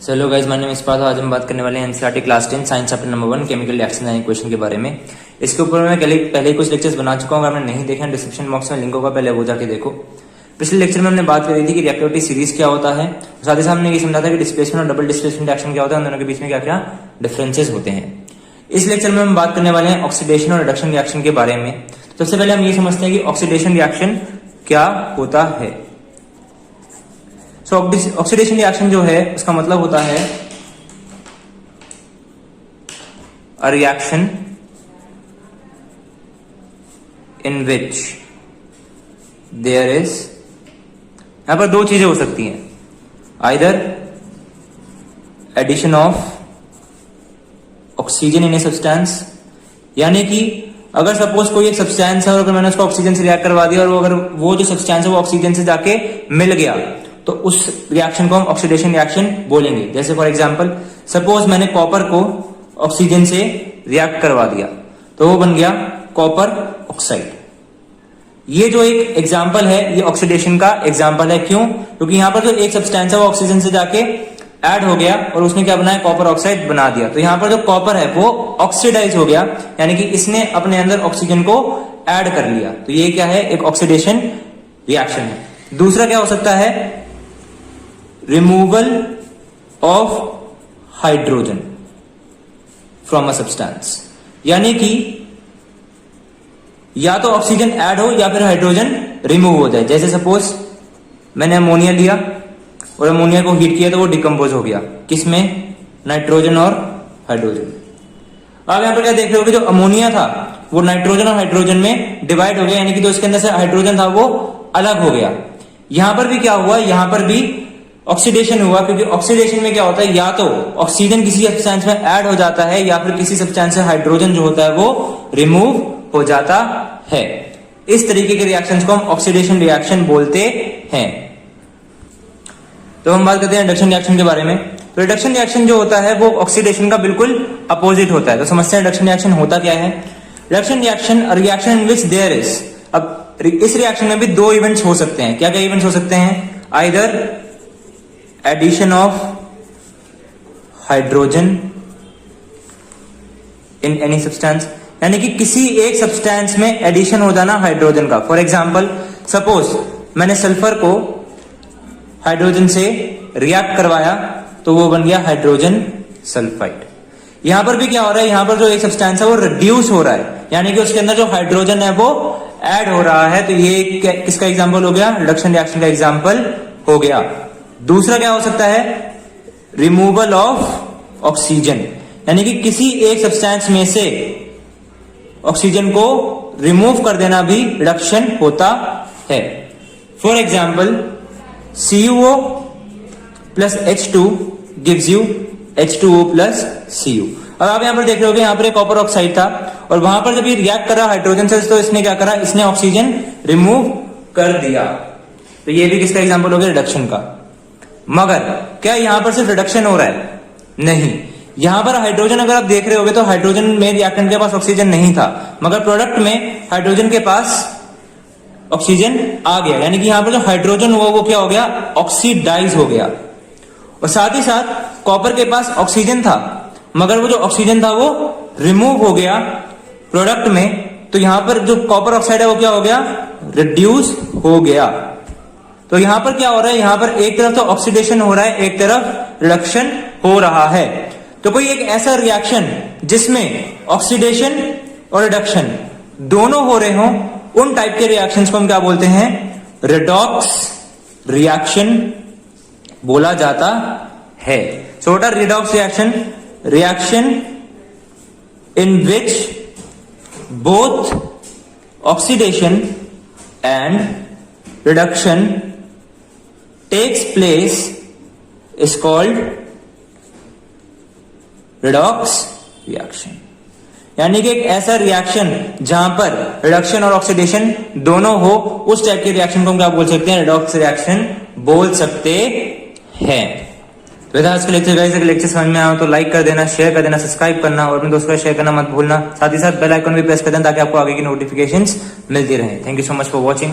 Hello guys, my name is Parth. आज हम बात करने वाले हैं NCERT class 10 science chapter number 1 chemical reaction and equation के बारे में। इसके ऊपर मैं पहले कुछ लेक्चर्स बना चुका हूं। अगर आपने नहीं देखा, डिस्क्रिप्शन बॉक्स में लिंक होगा, पहले वो जाके देखो। पिछले लेक्चर में हमने बात करी थी कि रिएक्टिविटी सीरीज क्या होता है, साथ ही साथ हमने ये समझा था कि डिस्प्लेसमेंट और डबल डिस्प्लेसमेंट रिएक्शन क्या होता है, उन दोनों के बीच में क्या क्या डिफरेंसेस होते हैं। इस लेक्चर में हम बात करने वाले हैं ऑक्सीडेशन और रिडक्शन रिएक्शन के बारे में। तो सबसे पहले हम ये समझते हैं कि ऑक्सीडेशन रिएक्शन क्या होता है। ऑक्सीडेशन रिएक्शन जो है उसका मतलब होता है a reaction in which there is, यहां पर दो चीजें हो सकती हैं, either addition of oxygen in a substance, यानी कि अगर सपोज कोई एक सब्सटेंस है और अगर मैंने उसको ऑक्सीजन से रिएक्ट करवा दिया और अगर वो जो सब्सटेंस है वो ऑक्सीजन से जाके मिल गया तो उस रिएक्शन को हम ऑक्सीडेशन रिएक्शन बोलेंगे। जैसे फॉर एग्जांपल सपोज मैंने कॉपर को ऑक्सीजन से रिएक्ट करवा दिया तो वो बन गया कॉपर ऑक्साइड। ये जो एक एग्जांपल है ये ऑक्सीडेशन का एग्जांपल है। क्यों? क्योंकि यहां पर जो एक सब्सटेंस है वो ऑक्सीजन से जाके ऐड हो गया और उसने क्या बनाया, कॉपर ऑक्साइड बना दिया। तो यहां पर जो कॉपर है वो ऑक्सीडाइज हो गया, यानी कि इसने अपने अंदर ऑक्सीजन को ऐड कर लिया। तो ये क्या है, एक ऑक्सीडेशन रिएक्शन है। दूसरा क्या हो सकता है, removal of hydrogen from a substance, यानी कि या तो ऑक्सीजन ऐड हो या फिर हाइड्रोजन रिमूव हो जाए। जैसे सपोज मैंने अमोनिया लिया और अमोनिया को हीट किया तो वो डिकम्पोज हो गया, किसमें, नाइट्रोजन और हाइड्रोजन। अब यहां पर क्या देख रहे हो कि जो अमोनिया था वो नाइट्रोजन और हाइड्रोजन में डिवाइड हो गया, यानी कि जो इसके अंदर से हाइड्रोजन था वो अलग हो गया। यहां पर भी क्या हुआ, यहां पर भी ऑक्सीडेशन हुआ, क्योंकि ऑक्सीडेशन में क्या होता है, या तो ऑक्सीजन किसी सब्सटेंस में ऐड हो जाता है या फिर किसी सब्सटेंस से हाइड्रोजन जो होता है वो रिमूव हो जाता है। इस तरीके के रिएक्शंस को हम ऑक्सीडेशन रिएक्शन बोलते हैं। तो हम बात करते हैं रिडक्शन रिएक्शन के बारे में। तो रिडक्शन रिएक्शन जो होता है वो ऑक्सीडेशन का बिल्कुल अपोजिट होता है। तो समझते हैं रिडक्शन रिएक्शन होता क्या है। Reduction reaction, reaction in which there is, अब इस रिएक्शन में भी दो इवेंट्स हो सकते हैं। क्या क्या इवेंट्स हो सकते हैं, either addition of hydrogen in any substance, यानी कि किसी एक सब्सटेंस में एडिशन हो जाना हाइड्रोजन का। फॉर एग्जांपल सपोज मैंने सल्फर को हाइड्रोजन से रिएक्ट करवाया तो वो बन गया हाइड्रोजन सल्फाइड। यहां पर भी क्या हो रहा है, यहां पर जो एक सब्सटेंस है वो रिड्यूस हो रहा है, यानी कि उसके अंदर जो हाइड्रोजन है वो ऐड हो रहा है। तो ये किसका एग्जांपल हो गया, रिडक्शन रिएक्शन का एग्जांपल हो गया। दूसरा क्या हो सकता है, रिमूवल ऑफ ऑक्सीजन, यानी कि किसी एक सब्सटेंस में से ऑक्सीजन को रिमूव कर देना भी रिडक्शन होता है। For example CuO plus H2 gives you H2O plus Cu। अब आप यहां पर देख रहे हो कि यहां पर एक कॉपर ऑक्साइड था और वहां पर जब ये रिएक्ट कर रहा हाइड्रोजन से तो इसने क्या करा, इसने ऑक्सीजन रिमूव कर दिया। तो ये भी किसका एग्जांपल हो गया, रिडक्शन का। मगर क्या यहां पर सिर्फ रिडक्शन हो रहा है, नहीं, यहां पर हाइड्रोजन अगर आप देख रहे होगे तो हाइड्रोजन में रिएक्टेंट के पास ऑक्सीजन नहीं था, मगर प्रोडक्ट में हाइड्रोजन के पास ऑक्सीजन आ गया, यानी कि यहां पर जो हाइड्रोजन हुआ वो क्या हो गया, ऑक्सीडाइज हो गया। और साथ ही साथ कॉपर के पास ऑक्सीजन था मगर वो जो ऑक्सीजन था वो रिमूव हो गया प्रोडक्ट में, तो यहां पर जो कॉपर ऑक्साइड है वो क्या हो गया, रिड्यूस हो गया। तो यहां पर क्या हो रहा है, यहां पर एक तरफ तो ऑक्सीडेशन हो रहा है, एक तरफ रिडक्शन हो रहा है। तो कोई एक ऐसा रिएक्शन जिसमें ऑक्सीडेशन और रिडक्शन दोनों हो रहे हों, उन टाइप के रिएक्शंस को हम क्या बोलते हैं, रिडॉक्स रिएक्शन बोला जाता है। So what are redox reaction, reaction in which both oxidation and reduction takes place is called redox reaction, यानी कि एक ऐसा रिएक्शन जहां पर रिडक्शन और ऑक्सीडेशन दोनों हो, उस टाइप के रिएक्शन को हम क्या बोल सकते हैं, रिडॉक्स रिएक्शन बोल सकते हैं। तो आज के लेक्चर गाइस, अगर लेक्चर समझ में आया तो लाइक कर देना, शेयर कर देना, सब्सक्राइब करना और अपने दोस्तों को शेयर करना मत भूलना। साथ ही साथ बेल आइकन भी प्रेस कर देना ताकि आपको आगे की नोटिफिकेशंस मिलती रहे। Thank you so much for watching.